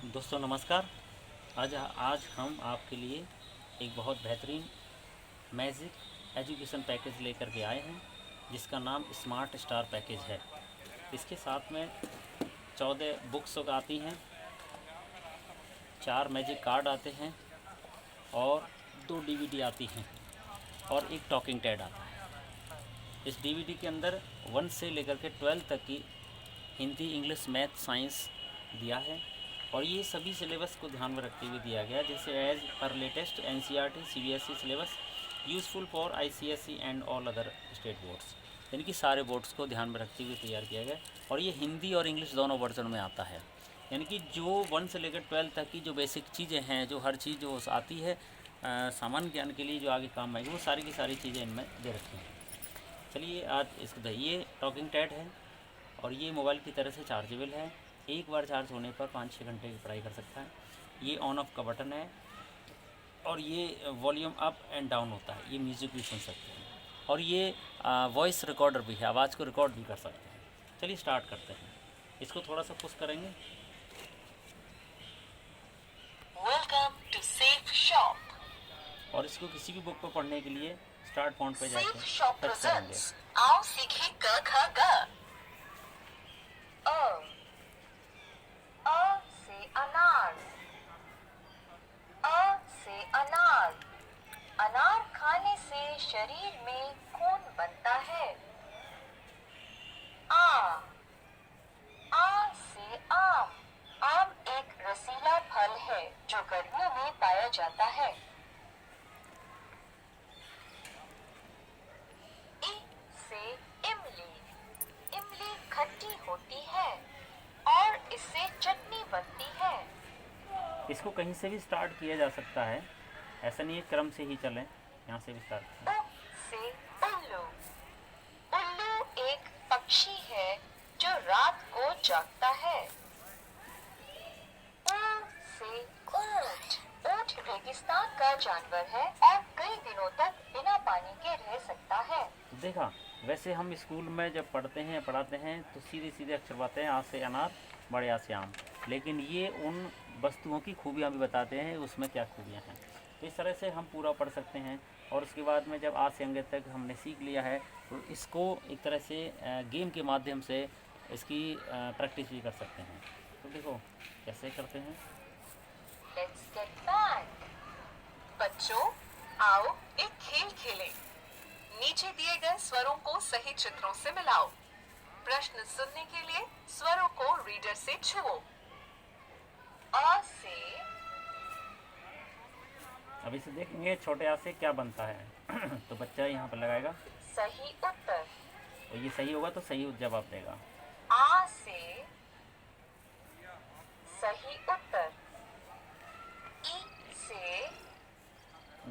दोस्तों नमस्कार। आज हम आपके लिए एक बहुत बेहतरीन मैजिक एजुकेशन पैकेज लेकर के आए हैं, जिसका नाम स्मार्ट स्टार पैकेज है। इसके साथ में 14 बुक्स आती हैं, 4 मैजिक कार्ड आते हैं और 2 डीवीडी आती हैं और एक टॉकिंग टेड आता है। इस डीवीडी के अंदर 1 से लेकर के 12 तक की हिंदी, इंग्लिश, मैथ, साइंस दिया है और ये सभी सिलेबस को ध्यान में रखते हुए दिया गया, जैसे एज पर latest NCERT CBSE syllabus useful for ICSE and all other state boards, यानी कि सारे बोर्ड्स को ध्यान में रखते हुए तैयार किया गया। और ये हिंदी और इंग्लिश दोनों वर्जन में आता है, यानी कि जो 1 से लेकर 12 तक की जो बेसिक चीज़ें हैं, जो हर चीज़ जो आती है सामान्य ज्ञान के लिए जो आगे काम आएगी, वो सारी की सारी चीज़ें इनमें दे रखी हैं। चलिए आज इसको ये टॉकिंग टेड है और ये मोबाइल की तरह से चार्जेबल है। एक बार चार्ज होने पर 5-6 घंटे की पढ़ाई कर सकता है। ये ऑन ऑफ का बटन है और ये वॉल्यूम अप एंड डाउन होता है, ये म्यूज़िक भी सुन सकते हैं और ये वॉइस रिकॉर्डर भी है, आवाज़ को रिकॉर्ड भी कर सकते हैं। चलिए स्टार्ट करते हैं। इसको थोड़ा सा पुश करेंगे। Welcome to Safe Shop. और इसको किसी भी बुक पर पढ़ने के लिए स्टार्ट फॉन्ट पे जाके सेफ शॉप टच करेंगे। प्रेजेंट्स आओ सीखे क ख ग। अ से अनार। अ से अनार। अनार खाने से शरीर में खून बनता है। आ से आम। आम एक रसीला फल है जो गर्मियों में पाया जाता है। इ से इमली। इमली खट्टी होती है और इससे चटनी बनती है। इसको कहीं से भी स्टार्ट किया जा सकता है, ऐसा नहीं है क्रम से ही चलें, यहाँ से भी स्टार्ट करें। उ से उल्लू। उल्लू एक पक्षी है जो रात को जागता है। ऊ से ऊंट। ऊंट रेगिस्तान का जानवर है और कई दिनों तक बिना पानी के रह सकता है। देखा, वैसे हम स्कूल में जब पढ़ाते हैं तो सीधे सीधे अक्षर बताते हैं, आ से अनार, बड़े आ से आम, लेकिन ये उन वस्तुओं की खूबियाँ भी बताते हैं, उसमें क्या खूबियाँ हैं। तो इस तरह से हम पूरा पढ़ सकते हैं। और उसके बाद में जब आ से अंग्रेज तक हमने सीख लिया है तो इसको एक तरह से गेम के माध्यम से इसकी प्रैक्टिस भी कर सकते हैं। तो देखो कैसे करते हैं। Let's get back. बच्चों आओ एक खेल खेलें। नीचे दिए गए स्वरों को सही चित्रों से मिलाओ। प्रश्न सुनने के लिए स्वरों को रीडर से छुओ। अ से अब इसे देखेंगे छोटे आ से क्या बनता है। तो बच्चा यहाँ पर लगाएगा, सही उत्तर। और ये सही होगा तो सही जवाब देगा। आ से सही उत्तर। ई से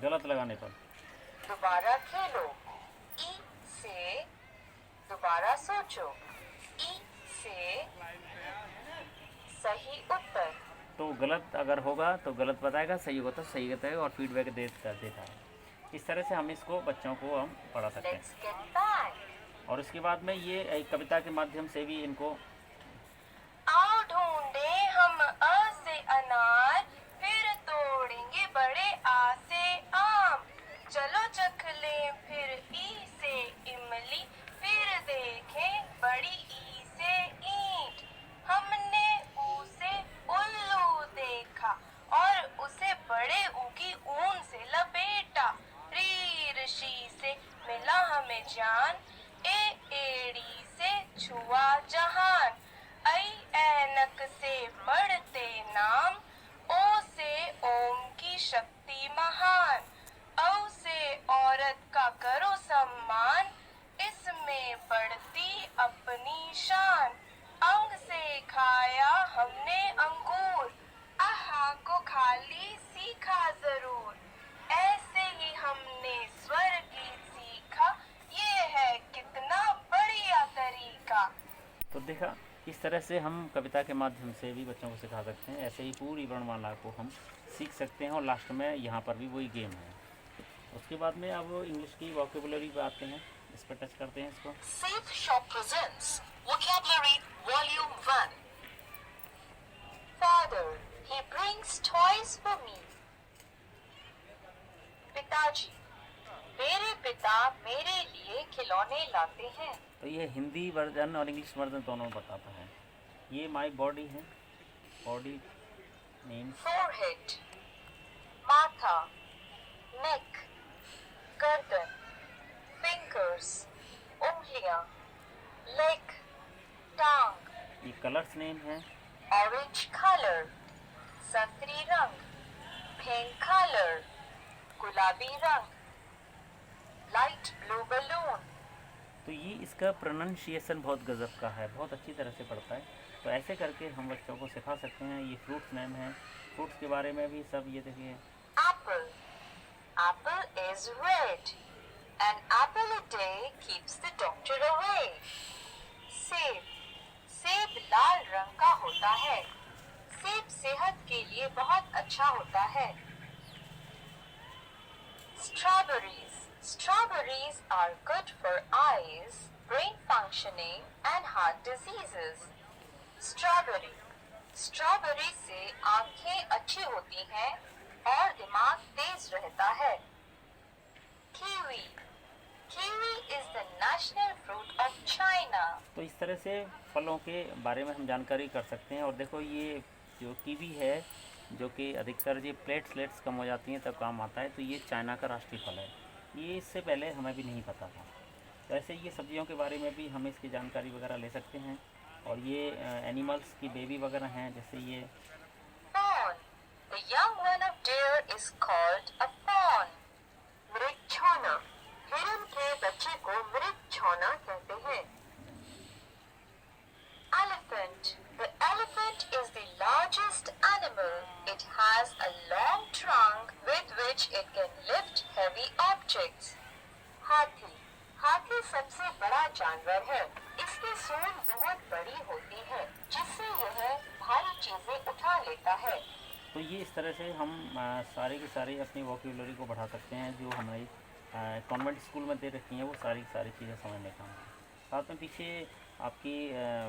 गलत लगाने पर। दोबारा खेलो। ई से दोबारा सोचो। ई से सही उत्तर। तो गलत अगर होगा तो गलत बताएगा, सही होगा तो सही बताएगा और फीडबैक देता है। इस तरह से हम इसको बच्चों को हम पढ़ा सकते Let's हैं। get back. और उसके बाद में ये एक कविता के माध्यम से भी इनको आओ ढूंढे हम अ से अनार, फिर तोड़ेंगे बड़े आ से आम। चलो चख लें फिर ई से इमली, फिर देखें बड़ी ई से ईंट। हमने ऊ से उल्लू देखा और उसे बड़े ऊ की ऊन से लपेटा। री ऋषि से मिला हमें ज्ञान, एड़ी से छुआ जहान। ऐनक से बढ़ते नाम, ओ से ओम की शक्ति महान। औ से औरत का करो सम्मान, इसमें बढ़ती अपनी शान। अंग से खाया हमने अंगूर, आहा को खाली सीखा जरूर। ऐसे ही हमने स्वर गीत सीखा, ये है कितना बढ़िया तरीका। तो देखा, इस तरह से हम कविता के माध्यम से भी बच्चों को सिखा सकते हैं। ऐसे ही पूरी वर्णमाला को हम सीख सकते हैं और लास्ट में यहाँ पर भी वही गेम है। उसके बाद में अब इंग्लिश की वोकेबुलरी पे आते हैं, इस पर टच करते हैं इसको। Safe Shop presents Vocabulary Volume 1. Father, brings toys for me. पिताजी, मेरे पिता मेरे लिए खिलौने लाते हैं. तो ये हिंदी वर्जन और इंग्लिश वर्जन दोनों बताता है. ये माई बॉडी है. बॉडी मीन्स Forehead, माथा, neck, गर्दन, fingers, उंगलियां, leg, टांग. ये कलर्स नेम है. Orange color, संतरी रंग, pink color, गुलाबी रंग, light blue balloon. तो ये इसका प्रोनाउंसिएशन बहुत गजब का है, बहुत अच्छी तरह से पढ़ता है. तो ऐसे करके हम बच्चों को सिखा सकते हैं. ये फ्रूट्स नेम है. फ्रूट्स के बारे में भी सब ये देखिए. Apple, apple is red. An apple a day keeps the doctor away. सेब, सेब लाल रंग का होता है. सेब सेहत के लिए बहुत अच्छा होता है. Strawberries, strawberries are good for eyes, brain functioning and heart diseases. Strawberry, strawberry से आंखें अच्छी होती हैं और दिमाग तेज रहता है. Kiwi, kiwi is the national fruit of China. तो इस तरह से फलों के बारे में हम जानकारी कर सकते हैं. और देखो ये जो कीवी है, जो कि अधिकतर ये प्लेट्स कम हो जाती हैं तब काम आता है. तो ये चाइना का राष्ट्रीय फल है. ये इससे पहले हमें भी नहीं पता था. तो ऐसे ये सब्जियों के बारे में भी हम इसकी जानकारी वगैरह ले सकते हैं. और ये एनिमल्स की बेबी वगैरह हैं, जैसे ये Fawn, the young one of deer is called a fawn. मृगछौना, हिरन के बच्चे को मृगछौना कहते हैं. Elephant, the elephant is the largest animal. It has a long trunk with which it can lift heavy objects. हाथी, हाथी सबसे बड़ा जानवर है. इसकी सूंड बहुत बड़ी होती है, जिससे यह भारी चीजें उठा लेता है. तो ये इस तरह से हम सारे के सारे अपनी वोकेबुलरी को बढ़ा सकते हैं. जो हमारी कॉन्वेंट स्कूल में दे रखी हैं वो सारी चीज़ें समझने का. साथ में पीछे आपकी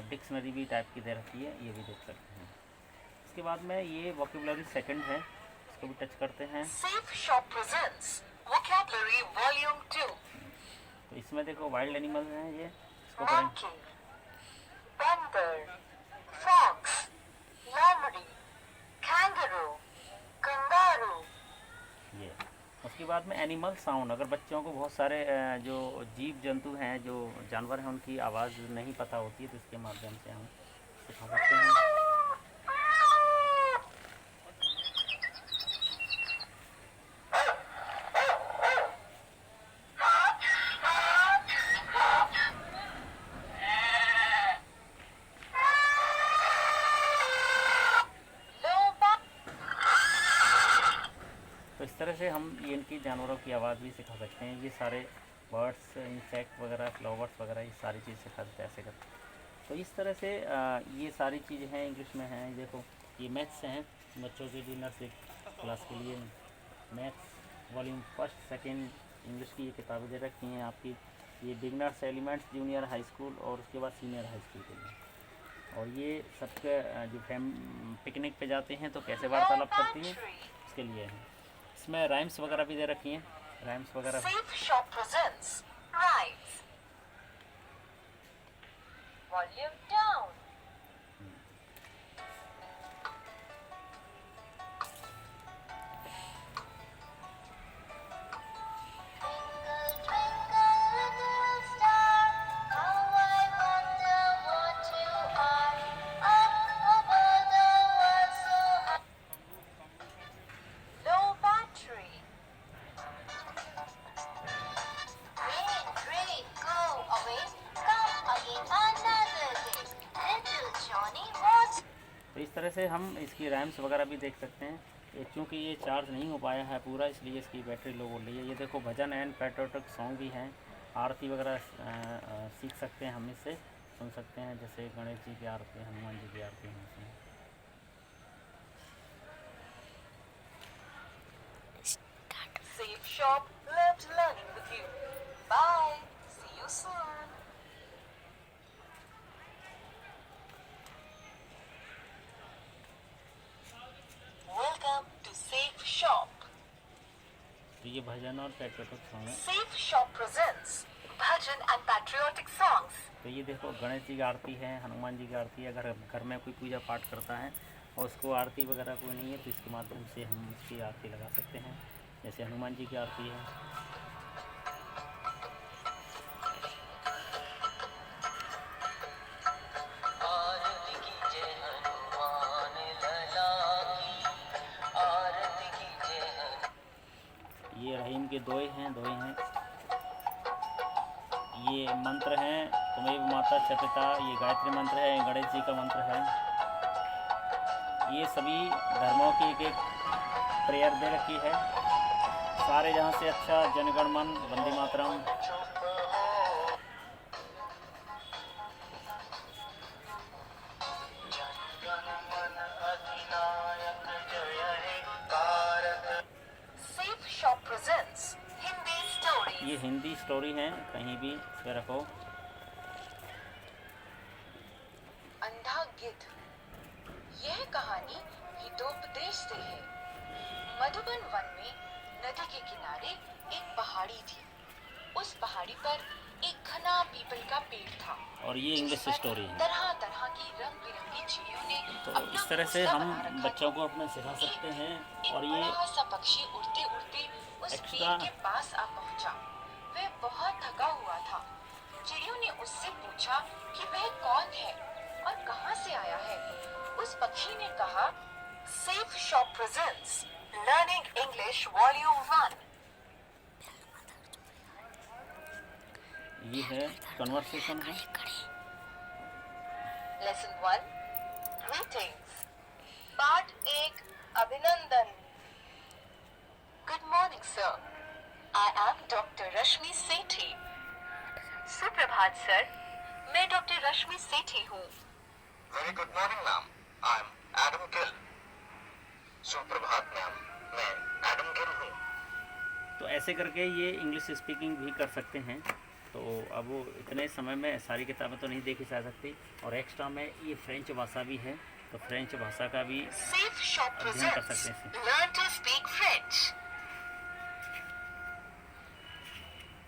डिक्शनरी भी टाइप की दे रखी है, ये भी देख सकते हैं. इसके बाद में ये वोकेबुलरी सेकंड है, इसको भी टच करते हैं. Safe Shop presents Vocabulary Volume 2. तो इसमें देखो वाइल्ड एनिमल हैं. ये इसको पढ़ें. Monkey, बंदर, fox, lamprey, kangaroo, kangaroo. ये उसके बाद में एनिमल साउंड. अगर बच्चों को बहुत सारे जो जीव जंतु हैं, जो जानवर हैं, उनकी आवाज़ नहीं पता होती है, तो इसके माध्यम से हम सिखा सकते हैं. तो इस तरह से हम ये इनकी जानवरों की आवाज़ भी सिखा सकते हैं. ये सारे बर्ड्स, इंसेक्ट वगैरह, फ्लावर्स वगैरह, ये सारी चीज़ सिखा सकते हैं ऐसे करके. तो इस तरह से ये सारी चीज़ें हैं, इंग्लिश में हैं. देखो ये मैथ्स हैं बच्चों के लिए, नर्सरी क्लास के लिए. Maths volume first second English की ये किताबें दे रखी हैं आपकी. ये beginners, elements, junior high school और उसके बाद सीनियर हाई स्कूल के लिए. और ये सबके जो पिकनिक पे जाते हैं तो कैसे वार्तालाप करती हैं, उसके लिए है. इसमें राइम्स वगैरह भी दे रखी हैं. राइम्स वगैरह Safe Shop presents Rhymes. Volume down. Twinkle, twinkle, little star, how I wonder what you are. Up above the world so high. Low battery. Rain, rain, go away. Come again another day. Little Johnny wants. तो इस तरह से हम इसकी rams वगैरह भी देख सकते हैं. चूँकि ये चार्ज नहीं हो पाया है पूरा, इसलिए इसकी बैटरी लो हो रही है. ये देखो भजन एंड पैट्रियोटिक सॉन्ग भी हैं. आरती वगैरह सीख सकते हैं, हम इससे सुन सकते हैं. जैसे गणेश जी की आरती, हनुमान जी की आरती हैं इसमें. Safe Shop, loved learning with you. Bye. See you soon. Welcome. तो ये भजन और पैट्रियोटिक सॉन्ग है। Safe Shop presents bhajan and patriotic songs. तो ये देखो गणेश जी की आरती है, हनुमान जी की आरती है। अगर घर में कोई पूजा पाठ करता है और उसको आरती वगैरह कोई नहीं है तो इसके माध्यम से हम उसकी आरती लगा सकते हैं। जैसे हनुमान जी की आरती है। ये रहीम के दोए हैं। ये मंत्र हैं तुम्हें माता च पिता, ये गायत्री मंत्र है, गणेश जी का मंत्र है। ये सभी धर्मों की एक एक प्रेयर दे रखी है। सारे जहाँ से अच्छा जनगण मन Vande Mataram. Safe Shop presents Hindi stories. ये हिंदी स्टोरी है, कहीं भी पे रखो। अंधा गिद्ध। यह कहानी हितोपदेश से है। मधुबन वन में नदी के किनारे एक पहाड़ी थी। उस पहाड़ी पर एक घना पीपल का पेड़ था और ये इंग्लिश स्टोरी है। तरह तरह की रंग बिरंगी चिड़ियों ने तो अपना इस तरह से घोंसला हम बना रखा बच्चों था। को अपने सिखा सकते हैं। एक और ये बड़ा सा पक्षी उड़ते उड़ते उस एक्स्ट्रा पेड़ के पास आ पहुंचा। वह बहुत थका हुआ था। चिड़ियों ने उससे पूछा कि वह कौन है और कहां से आया है। उस पक्षी ने कहा, safe shop presents learning English volume 1। ये है कन्वर्सेशन है। Lesson 1 greetings. पार्ट 1 अभिनंदन। Good morning sir, I am doctor Rashmi Sethi. सुप्रभात सर, मैं डॉक्टर रश्मि सेठी हूँ। Very good morning ma'am, I am Adam Gill. सुप्रभात मैम, मैं एडम गिल हूँ। तो ऐसे करके ये इंग्लिश स्पीकिंग भी कर सकते हैं। तो अब वो इतने समय में सारी किताबें तो नहीं देखी जा सकती और एक्स्ट्रा में ये फ्रेंच भाषा भी है, तो फ्रेंच भाषा का भी सेफ शॉप अध्ययन कर प्रेजेंट्स सकते हैं। Learn to speak French.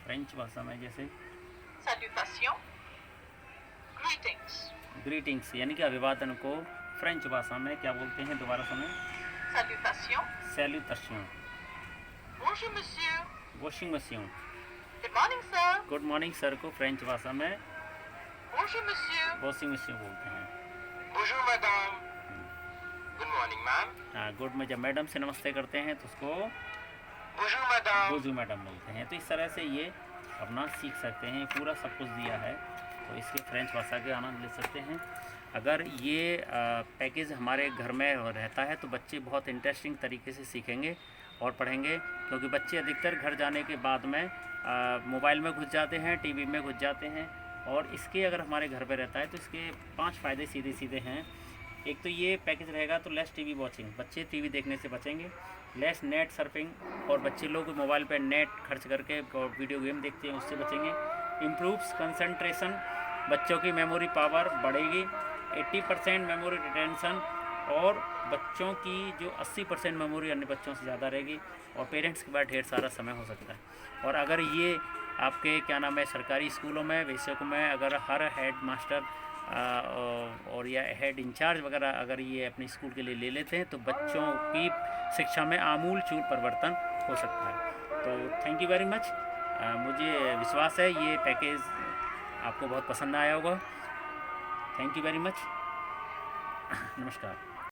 French भाषा में जैसे सैल्यूटेशन, ग्रीटिंग्स। ग्रीटिंग्स यानी कि अभिवादन को फ्रेंच भाषा में क्या बोलते हैं, दोबारा सुने। Salutation, salutation. बोंjour monsieur, washing machine. Good morning sir, good morning sir को फ्रेंच भाषा में बोंjour monsieur, वॉशिंग मशीन बोलते हैं। बोंजूर मैडम, गुड मॉर्निंग मैम। हाँ, गुड में जब मैडम से नमस्ते करते हैं तो उसको बोंजूर मैडम। बोजू मैडम बोलते हैं। तो इस तरह से ये अपना सीख सकते हैं। पूरा सब कुछ दिया है तो इसके फ्रेंच भाषा के आनंद ले सकते हैं। अगर ये पैकेज हमारे घर में रहता है तो बच्चे बहुत इंटरेस्टिंग तरीके से सीखेंगे और पढ़ेंगे, क्योंकि बच्चे अधिकतर घर जाने के बाद में मोबाइल में घुस जाते हैं, टीवी में घुस जाते हैं। और इसके अगर हमारे घर पे रहता है तो इसके 5 फ़ायदे सीधे सीधे हैं। एक तो ये पैकेज रहेगा तो लेस टीवी वॉचिंग, बच्चे टीवी देखने से बचेंगे। लेस नेट सर्फिंग, और बच्चे लोग मोबाइल पे नेट खर्च करके और वीडियो गेम देखते हैं उससे बचेंगे। इम्प्रूव्स कंसंट्रेशन, बच्चों की मेमोरी पावर बढ़ेगी। 80% मेमोरी रिटेंशन, और बच्चों की जो 80% मेमोरी अन्य बच्चों से ज़्यादा रहेगी। और पेरेंट्स के पास ढेर सारा समय हो सकता है। और अगर ये आपके क्या नाम है सरकारी स्कूलों में बेसिक में अगर हर हेड मास्टर और या हेड इंचार्ज वगैरह अगर ये अपने स्कूल के लिए ले लेते हैं तो बच्चों की शिक्षा में आमूल चूल परिवर्तन हो सकता है। तो थैंक यू वेरी मच। मुझे विश्वास है ये पैकेज आपको बहुत पसंद आया होगा। Thank you very much. नमस्कार।